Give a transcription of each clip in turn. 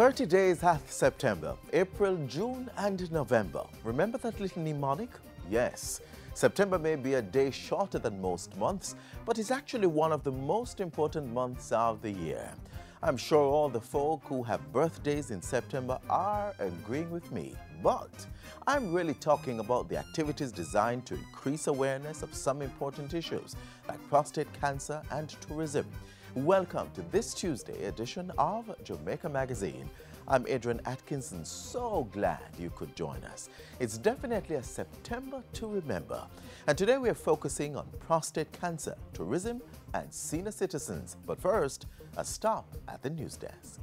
30 days hath September, April, June and November. Remember that little mnemonic? Yes. September may be a day shorter than most months, but it's actually one of the most important months of the year. I'm sure all the folk who have birthdays in September are agreeing with me, but I'm really talking about the activities designed to increase awareness of some important issues like prostate cancer and tourism. Welcome to this Tuesday edition of Jamaica Magazine. I'm Adrian Atkinson, so glad you could join us. It's definitely a September to remember. And today we're focusing on prostate cancer, tourism and senior citizens. But first, a stop at the news desk.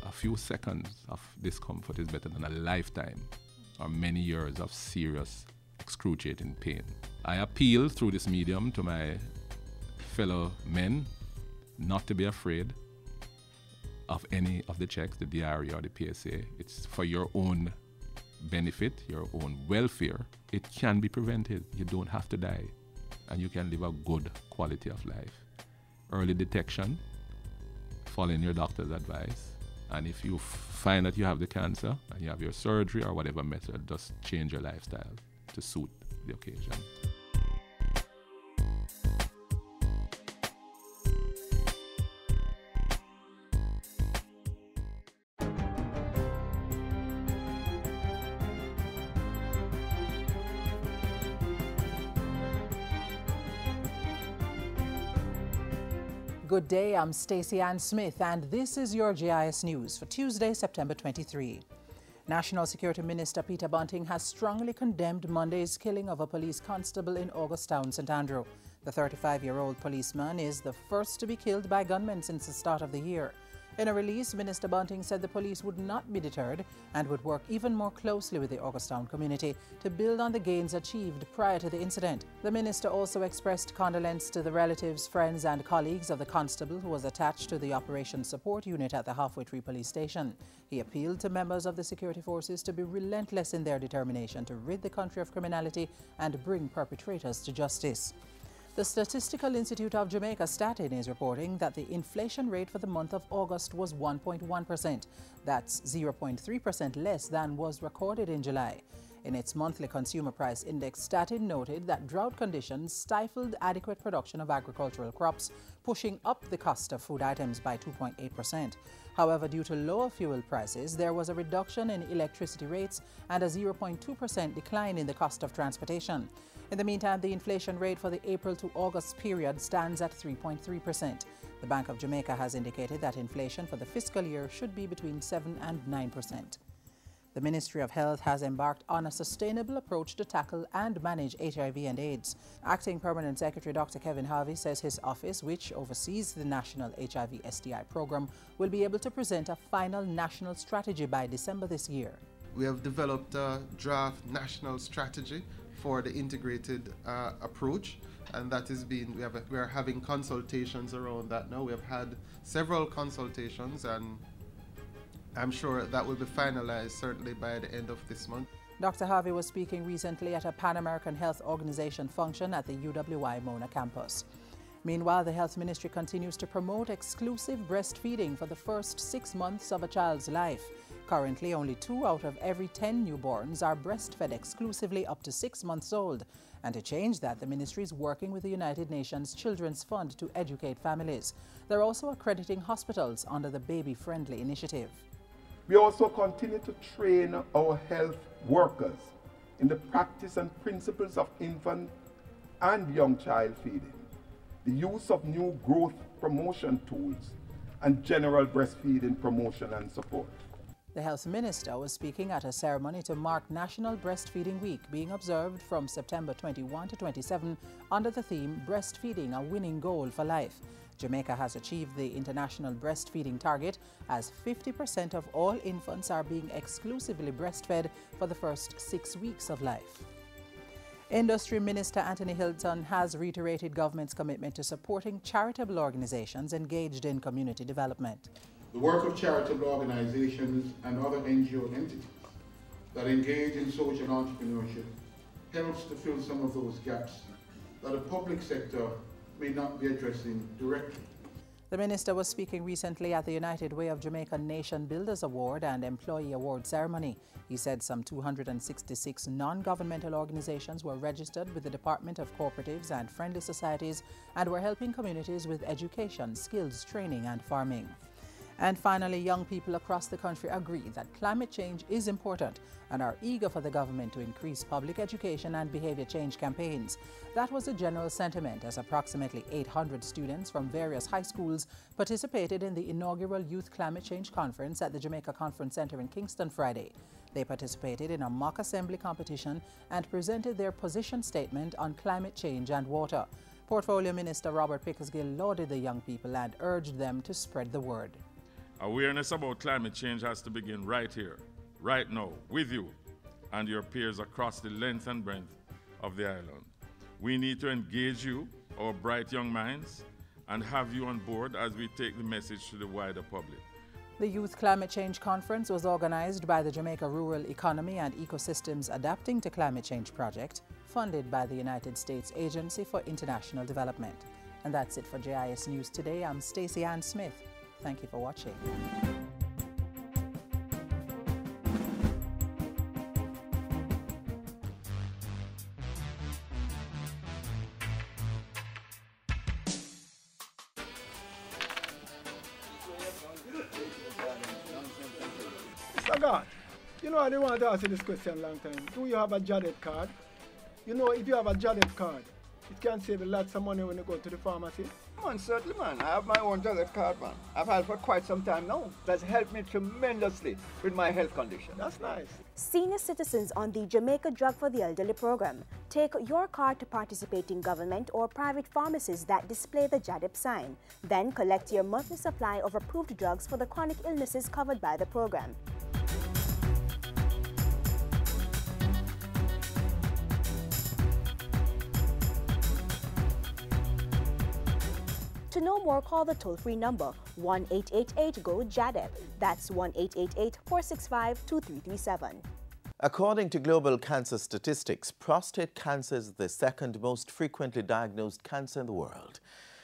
A few seconds of discomfort is better than a lifetime or many years of serious, excruciating pain. I appeal through this medium to my fellow men not to be afraid of any of the checks, the DRE or the PSA. It's for your own benefit, your own welfare. It can be prevented. You don't have to die, and you can live a good quality of life. Early detection, following your doctor's advice, and if you find that you have the cancer and you have your surgery or whatever method, just change your lifestyle to suit the occasion. Good day, I'm Stacey Ann Smith, and this is your GIS News for Tuesday, September 23. National Security Minister Peter Bunting has strongly condemned Monday's killing of a police constable in Augustown, St. Andrew. The 35-year-old policeman is the first to be killed by gunmen since the start of the year. In a release, Minister Bunting said the police would not be deterred and would work even more closely with the Augustown community to build on the gains achieved prior to the incident. The minister also expressed condolence to the relatives, friends and colleagues of the constable who was attached to the Operations Support Unit at the Halfway Tree Police Station. He appealed to members of the security forces to be relentless in their determination to rid the country of criminality and bring perpetrators to justice. The Statistical Institute of Jamaica, Statin, is reporting that the inflation rate for the month of August was 1.1%. That's 0.3% less than was recorded in July. In its monthly consumer price index, Statin noted that drought conditions stifled adequate production of agricultural crops, pushing up the cost of food items by 2.8%. However, due to lower fuel prices, there was a reduction in electricity rates and a 0.2% decline in the cost of transportation. In the meantime, the inflation rate for the April to August period stands at 3.3%. The Bank of Jamaica has indicated that inflation for the fiscal year should be between 7 and 9%. The Ministry of Health has embarked on a sustainable approach to tackle and manage HIV and AIDS. Acting Permanent Secretary Dr. Kevin Harvey says his office, which oversees the National HIV/STI program, will be able to present a final national strategy by December this year. We have developed a draft national strategy for the integrated approach, and that is being, we are having consultations around that now. We have had several consultations, and I'm sure that will be finalized certainly by the end of this month. Dr. Harvey was speaking recently at a Pan American Health Organization function at the UWI Mona campus. Meanwhile, the Health Ministry continues to promote exclusive breastfeeding for the first 6 months of a child's life. Currently, only 2 out of every 10 newborns are breastfed exclusively up to 6 months old. And to change that, the ministry is working with the United Nations Children's Fund to educate families. They're also accrediting hospitals under the Baby Friendly initiative. We also continue to train our health workers in the practice and principles of infant and young child feeding, the use of new growth promotion tools, and general breastfeeding promotion and support. The health minister was speaking at a ceremony to mark National Breastfeeding Week, being observed from September 21 to 27 under the theme Breastfeeding, a Winning Goal for Life. Jamaica has achieved the international breastfeeding target as 50% of all infants are being exclusively breastfed for the first 6 weeks of life. Industry Minister Anthony Hilton has reiterated government's commitment to supporting charitable organizations engaged in community development. The work of charitable organizations and other NGO entities that engage in social entrepreneurship helps to fill some of those gaps that the public sector may not be addressing directly. The minister was speaking recently at the United Way of Jamaica Nation Builders Award and Employee Award ceremony. He said some 266 non-governmental organizations were registered with the Department of Cooperatives and Friendly Societies and were helping communities with education, skills training and farming. And finally, young people across the country agree that climate change is important and are eager for the government to increase public education and behavior change campaigns. That was the general sentiment as approximately 800 students from various high schools participated in the inaugural Youth Climate Change Conference at the Jamaica Conference Center in Kingston Friday. They participated in a mock assembly competition and presented their position statement on climate change and water. Portfolio Minister Robert Pickersgill lauded the young people and urged them to spread the word. Awareness about climate change has to begin right here, right now, with you and your peers across the length and breadth of the island. We need to engage you, our bright young minds, and have you on board as we take the message to the wider public. The Youth Climate Change Conference was organized by the Jamaica Rural Economy and Ecosystems Adapting to Climate Change Project, funded by the United States Agency for International Development. And that's it for JIS News Today. I'm Stacey Ann Smith. Thank you for watching. Mr. God, you know I didn't want to ask you this question a long time. Do you have a JADEP card? You know, if you have a JADEP card, it can save you lots of money when you go to the pharmacy. Man, certainly, man. I have my own JADEP card, man. I've had it for quite some time now. That's helped me tremendously with my health condition. That's nice. Senior citizens on the Jamaica Drug for the Elderly program. Take your card to participating government or private pharmacies that display the JADEP sign. Then collect your monthly supply of approved drugs for the chronic illnesses covered by the program. To know more, call the toll-free number 1-888-GO-JADEP. That's 1-888-465-2337. According to global cancer statistics, prostate cancer is the second most frequently diagnosed cancer in the world.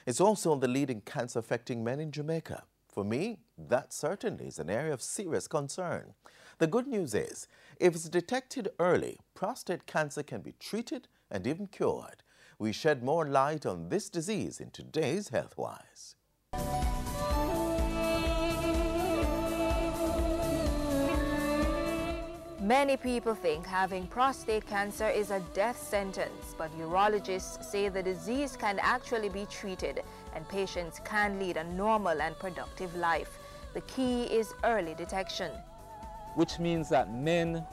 It's also the leading cancer affecting men in Jamaica. For me, that certainly is an area of serious concern. The good news is, if it's detected early, prostate cancer can be treated and even cured. We shed more light on this disease in today's HealthWise. Many people think having prostate cancer is a death sentence, but urologists say the disease can actually be treated and patients can lead a normal and productive life. The key is early detection. Which means that men,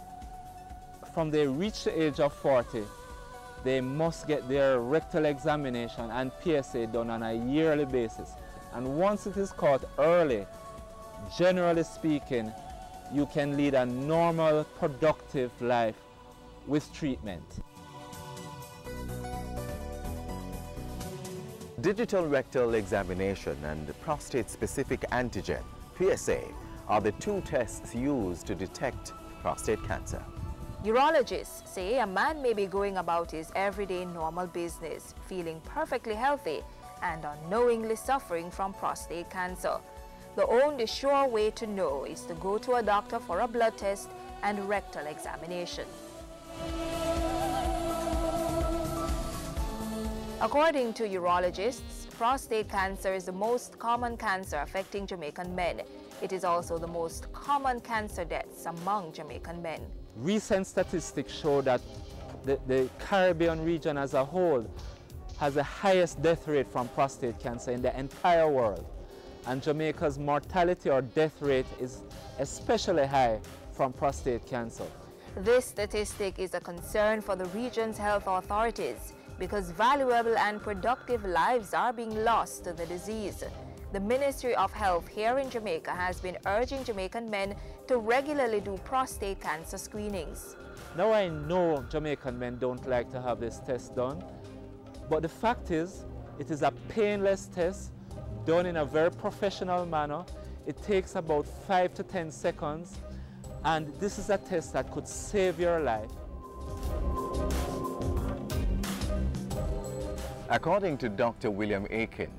from they reach the age of 40, they must get their rectal examination and PSA done on a yearly basis. And once it is caught early, generally speaking, you can lead a normal, productive life with treatment. Digital rectal examination and prostate-specific antigen, PSA, are the two tests used to detect prostate cancer. Urologists say a man may be going about his everyday normal business, feeling perfectly healthy and unknowingly suffering from prostate cancer. The only sure way to know is to go to a doctor for a blood test and rectal examination. According to urologists, prostate cancer is the most common cancer affecting Jamaican men. It is also the most common cancer deaths among Jamaican men. Recent statistics show that the Caribbean region as a whole has the highest death rate from prostate cancer in the entire world. And Jamaica's mortality or death rate is especially high from prostate cancer. This statistic is a concern for the region's health authorities because valuable and productive lives are being lost to the disease. The Ministry of Health here in Jamaica has been urging Jamaican men to regularly do prostate cancer screenings. Now I know Jamaican men don't like to have this test done, but the fact is, it is a painless test done in a very professional manner. It takes about 5 to 10 seconds. And this is a test that could save your life. According to Dr. William Aiken,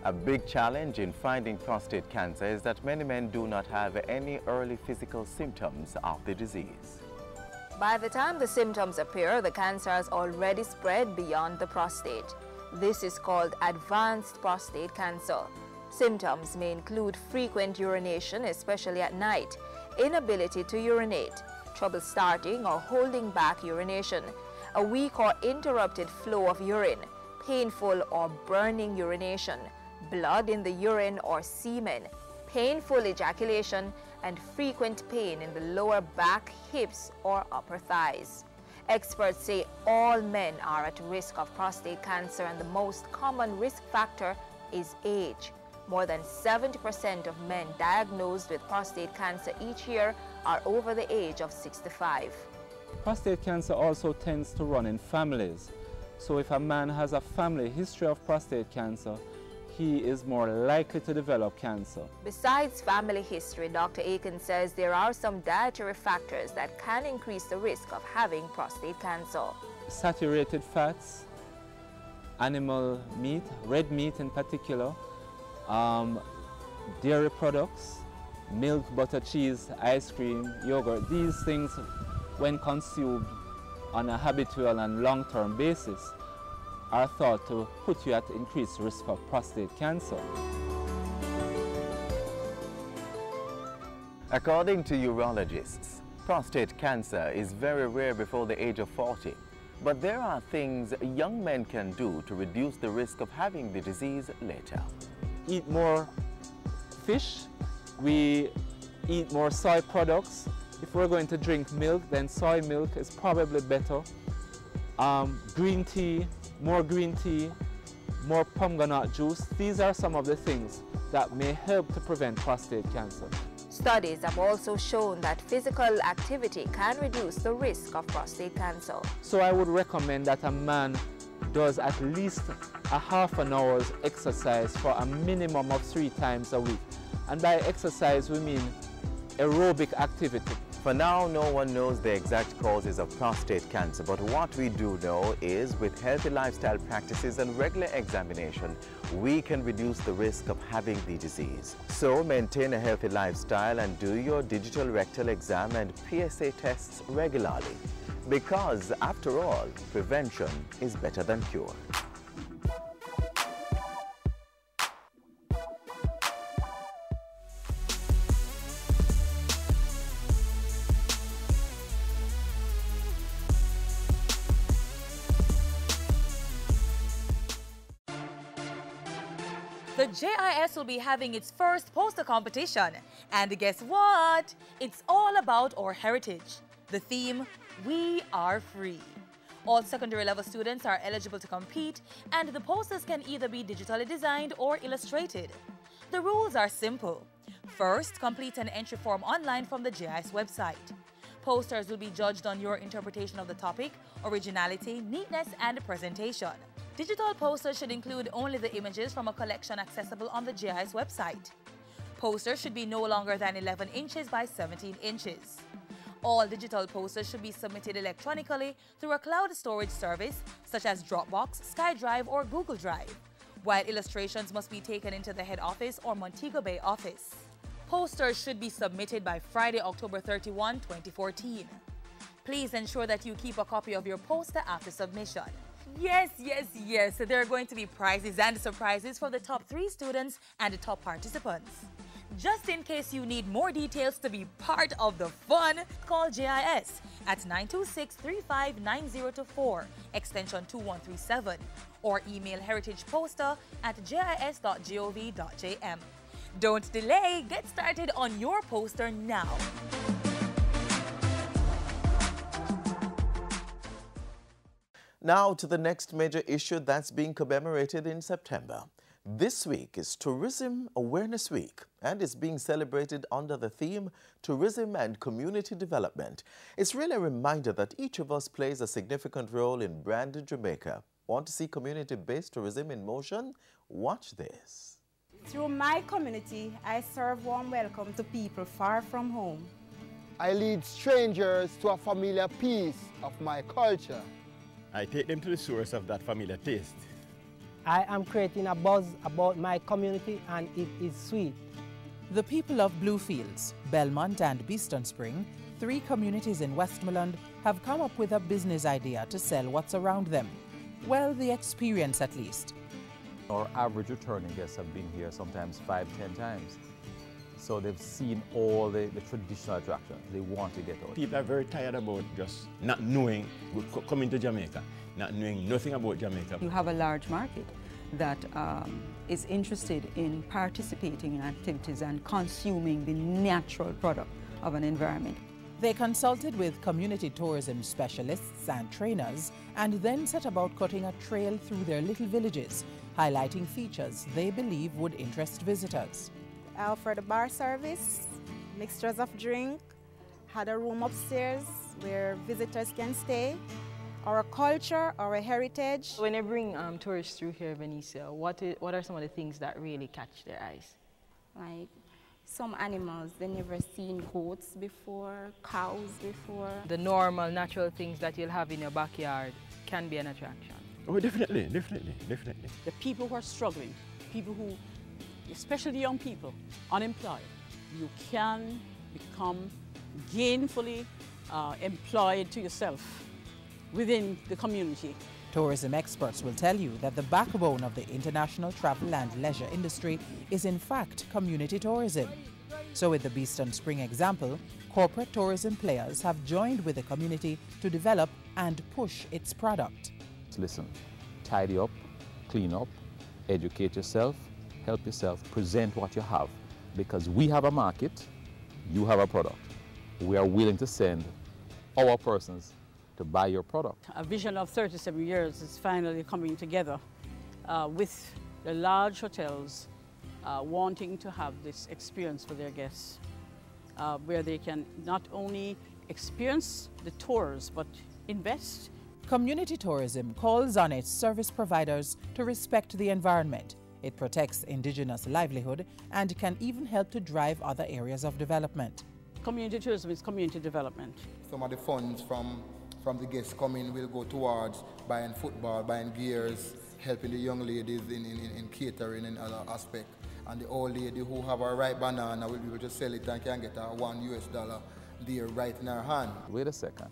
a big challenge in finding prostate cancer is that many men do not have any early physical symptoms of the disease. By the time the symptoms appear, the cancer has already spread beyond the prostate. This is called advanced prostate cancer. Symptoms may include frequent urination, especially at night, inability to urinate, trouble starting or holding back urination, a weak or interrupted flow of urine, painful or burning urination, blood in the urine or semen, painful ejaculation, and frequent pain in the lower back, hips, or upper thighs. Experts say all men are at risk of prostate cancer, and the most common risk factor is age. More than 70% of men diagnosed with prostate cancer each year are over the age of 65. Prostate cancer also tends to run in families. So if a man has a family history of prostate cancer, he is more likely to develop cancer. Besides family history, Dr. Aiken says there are some dietary factors that can increase the risk of having prostate cancer. Saturated fats, animal meat, red meat in particular, dairy products, milk, butter, cheese, ice cream, yogurt. These things, when consumed on a habitual and long-term basis, are thought to put you at increased risk of prostate cancer. According to urologists, prostate cancer is very rare before the age of 40. But there are things young men can do to reduce the risk of having the disease later. Eat more fish, we eat more soy products. If we're going to drink milk, then soy milk is probably better. Green tea, more pomegranate juice. These are some of the things that may help to prevent prostate cancer. Studies have also shown that physical activity can reduce the risk of prostate cancer. So I would recommend that a man does at least a half an hour's exercise for a minimum of 3 times a week. And by exercise, we mean aerobic activity. For now, no one knows the exact causes of prostate cancer, but what we do know is with healthy lifestyle practices and regular examination, we can reduce the risk of having the disease. So maintain a healthy lifestyle and do your digital rectal exam and PSA tests regularly. Because after all, prevention is better than cure. The JIS will be having its first poster competition. And guess what? It's all about our heritage. The theme, We Are Free. All secondary level students are eligible to compete, and the posters can either be digitally designed or illustrated. The rules are simple. First, complete an entry form online from the JIS website. Posters will be judged on your interpretation of the topic, originality, neatness, and presentation. Digital posters should include only the images from a collection accessible on the JIS website. Posters should be no longer than 11 inches by 17 inches. All digital posters should be submitted electronically through a cloud storage service such as Dropbox, SkyDrive, or Google Drive, while illustrations must be taken into the head office or Montego Bay office. Posters should be submitted by Friday, October 31, 2014. Please ensure that you keep a copy of your poster after submission. Yes. There are going to be prizes and surprises for the top 3 students and the top participants. Just in case you need more details to be part of the fun, call JIS at 926-359024, extension 2137, or email heritageposter@jis.gov.jm. Don't delay, get started on your poster now. Now to the next major issue that's being commemorated in September. This week is Tourism Awareness Week and is being celebrated under the theme Tourism and Community Development. It's really a reminder that each of us plays a significant role in branded Jamaica. Want to see community-based tourism in motion? Watch this. Through my community, I serve warm welcome to people far from home. I lead strangers to a familiar piece of my culture. I take them to the source of that familiar taste. I am creating a buzz about my community, and it is sweet. The people of Bluefields, Belmont and Beeston Spring, 3 communities in Westmoreland, have come up with a business idea to sell what's around them. Well, the experience at least. Our average returning guests have been here sometimes 5-10 times. So they've seen all the traditional attractions. They want to get out. People are very tired about just not knowing, coming to Jamaica, not knowing nothing about Jamaica. You have a large market that is interested in participating in activities and consuming the natural product of an environment. They consulted with community tourism specialists and trainers and then set about cutting a trail through their little villages, highlighting features they believe would interest visitors. For the bar service, mixtures of drink, had a room upstairs where visitors can stay. Our culture, our heritage. When I bring tourists through here, Benicia, what are some of the things that really catch their eyes? Like some animals, they never seen goats before, cows before. The normal, natural things that you'll have in your backyard can be an attraction. Oh, definitely, definitely, definitely. The people who are struggling, people who, especially young people, unemployed, you can become gainfully employed to yourself within the community. Tourism experts will tell you that the backbone of the international travel and leisure industry is in fact community tourism. So with the Beeston Spring example, corporate tourism players have joined with the community to develop and push its product. Listen, tidy up, clean up, educate yourself, help yourself, present what you have. Because we have a market, you have a product. We are willing to send our persons to buy your product. A vision of 37 years is finally coming together with the large hotels wanting to have this experience for their guests, where they can not only experience the tours, but invest. Community tourism calls on its service providers to respect the environment. It protects indigenous livelihood and can even help to drive other areas of development. Community tourism is community development. Some of the funds from the guests coming will go towards buying football, buying gears, helping the young ladies in catering and other aspects. And the old lady who have a ripe banana will be able to sell it and can get a $1 there right in her hand. Wait a second.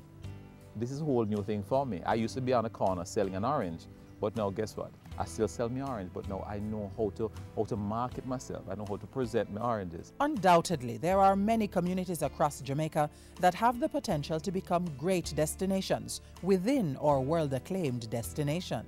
This is a whole new thing for me. I used to be on a corner selling an orange, but now guess what? I still sell my orange, but now I know how to market myself. I know how to present my oranges. Undoubtedly, there are many communities across Jamaica that have the potential to become great destinations within our world-acclaimed destination.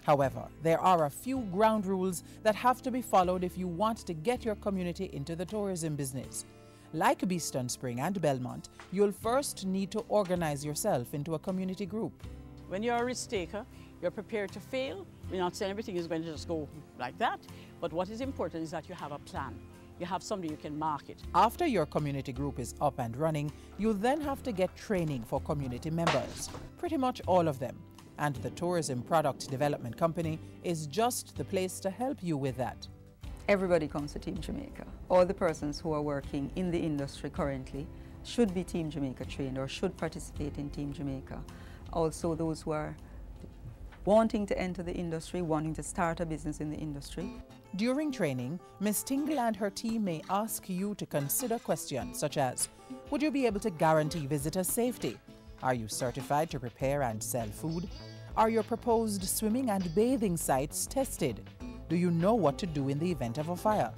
However, there are a few ground rules that have to be followed if you want to get your community into the tourism business. Like Beeston Spring and Belmont, you'll first need to organize yourself into a community group. When you're a risk taker, you're prepared to fail. We're not saying everything is going to just go like that, but what is important is that you have a plan. You have something you can market. After your community group is up and running, you'll then have to get training for community members, pretty much all of them. And the Tourism Product Development Company is just the place to help you with that. Everybody comes to Team Jamaica. All the persons who are working in the industry currently should be Team Jamaica trained or should participate in Team Jamaica. Also those who are wanting to enter the industry, wanting to start a business in the industry. During training, Ms. Tingle and her team may ask you to consider questions such as, would you be able to guarantee visitor safety? Are you certified to prepare and sell food? Are your proposed swimming and bathing sites tested? Do you know what to do in the event of a fire?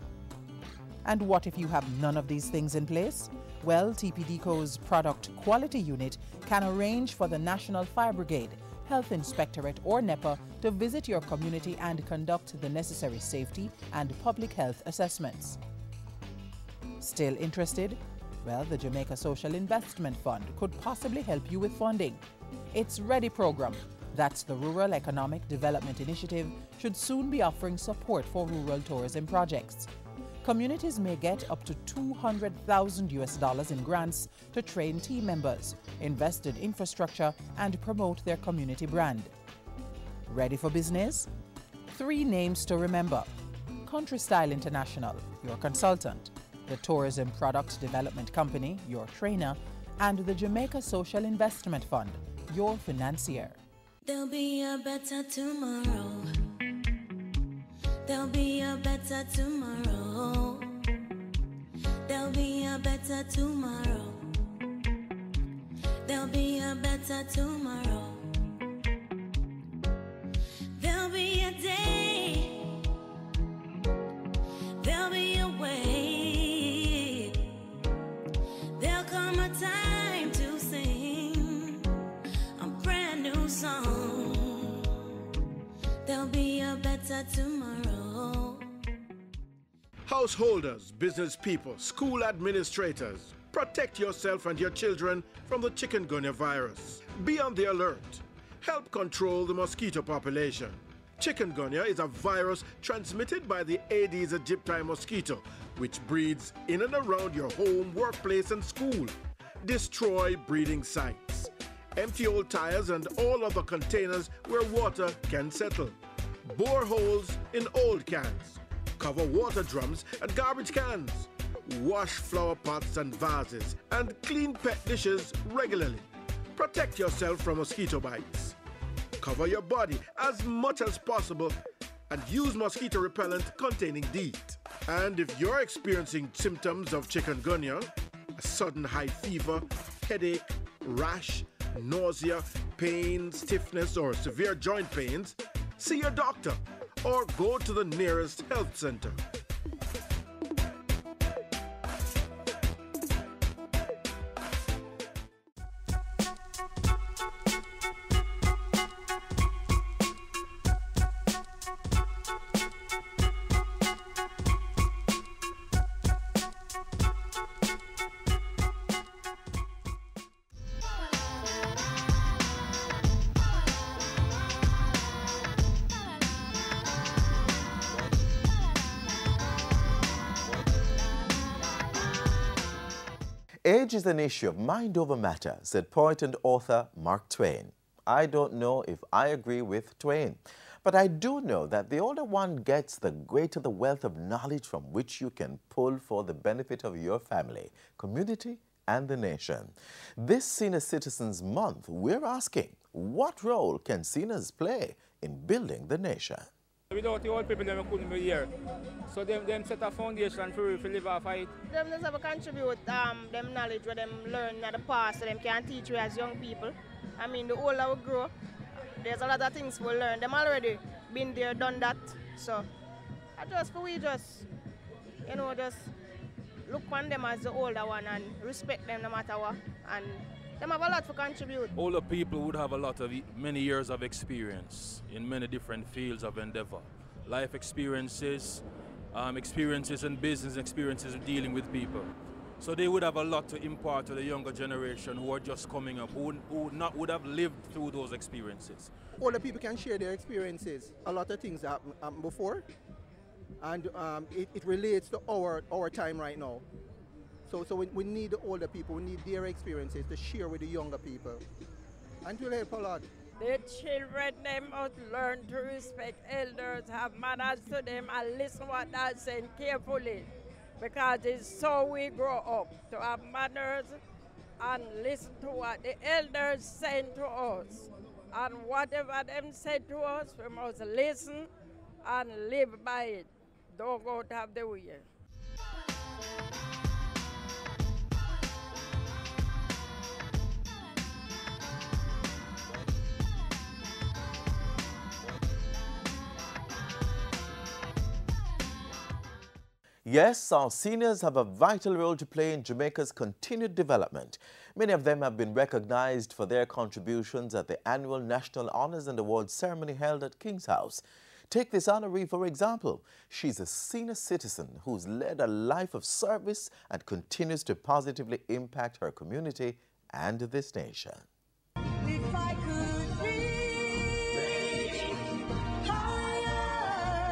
And what if you have none of these things in place? Well, TPDCO's Product Quality Unit can arrange for the National Fire Brigade, Health Inspectorate or NEPA to visit your community and conduct the necessary safety and public health assessments. Still interested? Well, the Jamaica Social Investment Fund could possibly help you with funding. Its READY program, that's the Rural Economic Development Initiative, should soon be offering support for rural tourism projects. Communities may get up to $200,000 in grants to train team members, invest in infrastructure, and promote their community brand. Ready for business? 3 names to remember. Country Style International, your consultant. the Tourism Product Development Company, your trainer, and the Jamaica Social Investment Fund, your financier. There'll be a better tomorrow. There'll be a better tomorrow. There'll be a better tomorrow. There'll be a better tomorrow. There'll be a day. There'll be a way. There'll come a time to sing a brand new song. There'll be a better tomorrow. Householders, business people, school administrators, protect yourself and your children from the chikungunya virus. Be on the alert. Help control the mosquito population. Chikungunya is a virus transmitted by the Aedes aegypti mosquito, which breeds in and around your home, workplace, and school. Destroy breeding sites. Empty old tires and all other containers where water can settle. Bore holes in old cans. Cover water drums and garbage cans. Wash flower pots and vases and clean pet dishes regularly. Protect yourself from mosquito bites. Cover your body as much as possible and use mosquito repellent containing DEET. And if you're experiencing symptoms of chikungunya, a sudden high fever, headache, rash, nausea, pain, stiffness, or severe joint pains, see your doctor or go to the nearest health center. Age is an issue of mind over matter, said poet and author Mark Twain. I don't know if I agree with Twain, but I do know that the older one gets, the greater the wealth of knowledge from which you can pull for the benefit of your family, community, and the nation. This Senior Citizens Month, we're asking, what role can seniors play in building the nation? Without the old people, we couldn't be here. So them set a foundation for we to live off it. Them just have to contribute them knowledge where them learn in the past so them can teach we as young people. I mean, the older we grow, there's a lot of things we learn. Them already been there, done that. So I just look on them as the older one and respect them no matter what. And them have a lot to contribute. Older people would have many years of experience in many different fields of endeavor. Life experiences, experiences in business, experiences in dealing with people. So they would have a lot to impart to the younger generation who are just coming up, who would have lived through those experiences. Older people can share their experiences. A lot of things happened before, and it relates to our time right now. So we need the older people, we need their experiences to share with the younger people. And it will help a lot. The children, they must learn to respect elders, have manners to them, and listen what they're saying carefully. Because it's so we grow up, to have manners and listen to what the elders say to us. And whatever them say to us, we must listen and live by it. Don't go to have the way. Yes, our seniors have a vital role to play in Jamaica's continued development. Many of them have been recognized for their contributions at the annual National Honors and Awards ceremony held at King's House. Take this honoree, for example. She's a senior citizen who's led a life of service and continues to positively impact her community and this nation. If I could reach higher,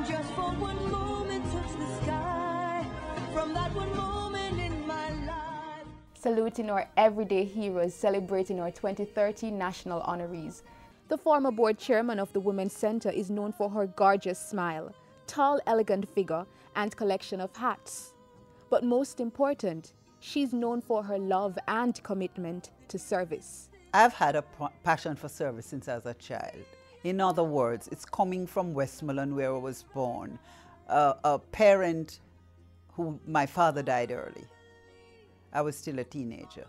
just for one moment touch the sky, from that one moment in my life. Saluting our everyday heroes, celebrating our 2030 national honorees. The former board chairman of the Women's Center is known for her gorgeous smile, tall, elegant figure, and collection of hats. But most important, she's known for her love and commitment to service. I've had a passion for service since I was a child. In other words, it's coming from Westmoreland, where I was born. A parent who, my father died early. I was still a teenager.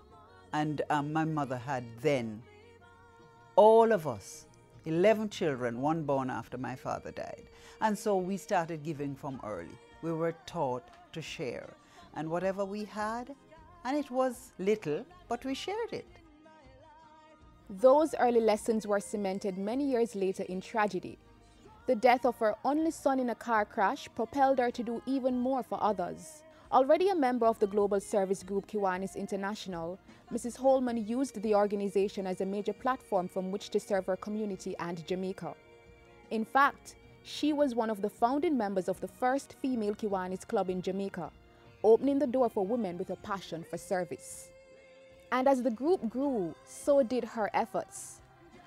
And my mother had then, all of us, 11 children, one born after my father died. And so we started giving from early. We were taught to share. And whatever we had, and it was little, but we shared it. Those early lessons were cemented many years later in tragedy. The death of her only son in a car crash propelled her to do even more for others. Already a member of the global service group Kiwanis International, Mrs. Holman used the organization as a major platform from which to serve her community and Jamaica. In fact, she was one of the founding members of the first female Kiwanis club in Jamaica, opening the door for women with a passion for service. And as the group grew, so did her efforts.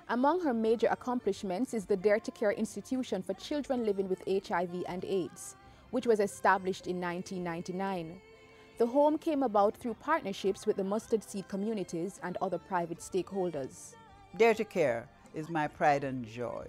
Among her major accomplishments is the Dare to Care Institution for Children Living with HIV and AIDS, which was established in 1999. The home came about through partnerships with the Mustard Seed communities and other private stakeholders. Dare to Care is my pride and joy.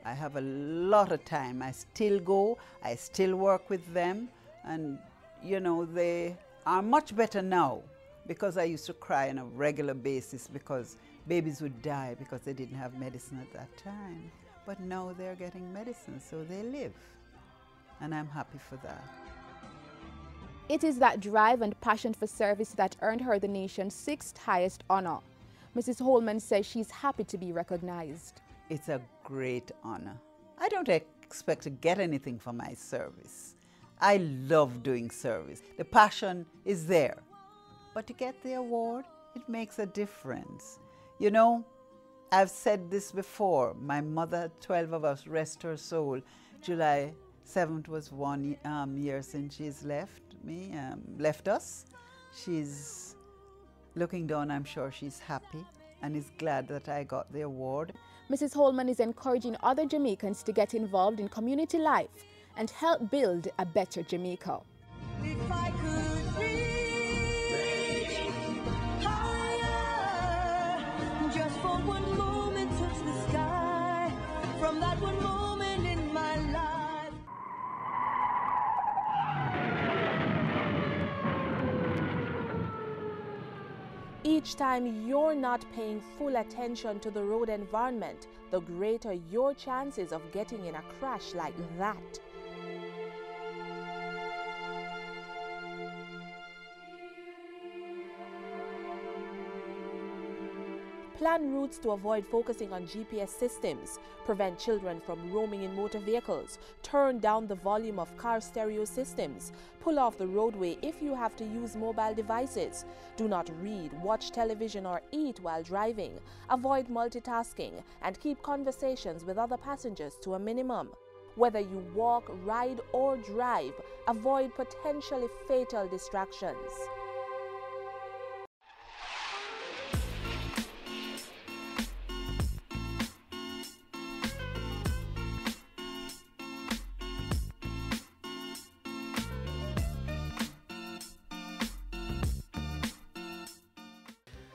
I have a lot of time. I still go, I still work with them, and you know, they are much better now, because I used to cry on a regular basis because babies would die because they didn't have medicine at that time. But now they're getting medicine, so they live. And I'm happy for that. It is that drive and passion for service that earned her the nation's 6th highest honor. Mrs. Holman says she's happy to be recognized. It's a great honor. I don't expect to get anything for my service. I love doing service. The passion is there. But to get the award, it makes a difference. You know, I've said this before. My mother, 12 of us, rest her soul. July 7th was 1 year since she's left us. She's looking down, I'm sure she's happy and is glad that I got the award. Mrs. Holman is encouraging other Jamaicans to get involved in community life and help build a better Jamaica. If I could reach higher, just for one moment touch the sky, from that one moment in my life. Each time you're not paying full attention to the road environment, the greater your chances of getting in a crash like that. Plan routes to avoid focusing on GPS systems, prevent children from roaming in motor vehicles, turn down the volume of car stereo systems, pull off the roadway if you have to use mobile devices, do not read, watch television or eat while driving, avoid multitasking, and keep conversations with other passengers to a minimum. Whether you walk, ride or drive, avoid potentially fatal distractions.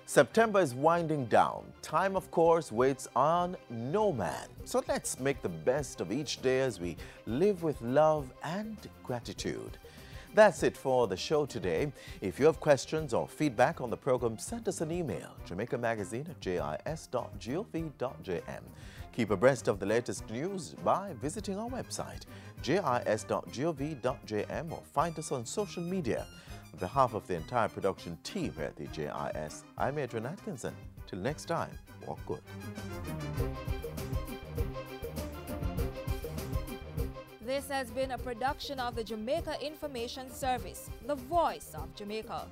September is winding down. Time, of course, waits on no man. So let's make the best of each day as we live with love and gratitude. That's it for the show today. If you have questions or feedback on the program, send us an email, jamaicamagazine@jis.gov.jm. Keep abreast of the latest news by visiting our website, jis.gov.jm, or find us on social media. On behalf of the entire production team here at the JIS, I'm Adrian Atkinson. Till next time, walk good. This has been a production of the Jamaica Information Service, the voice of Jamaica.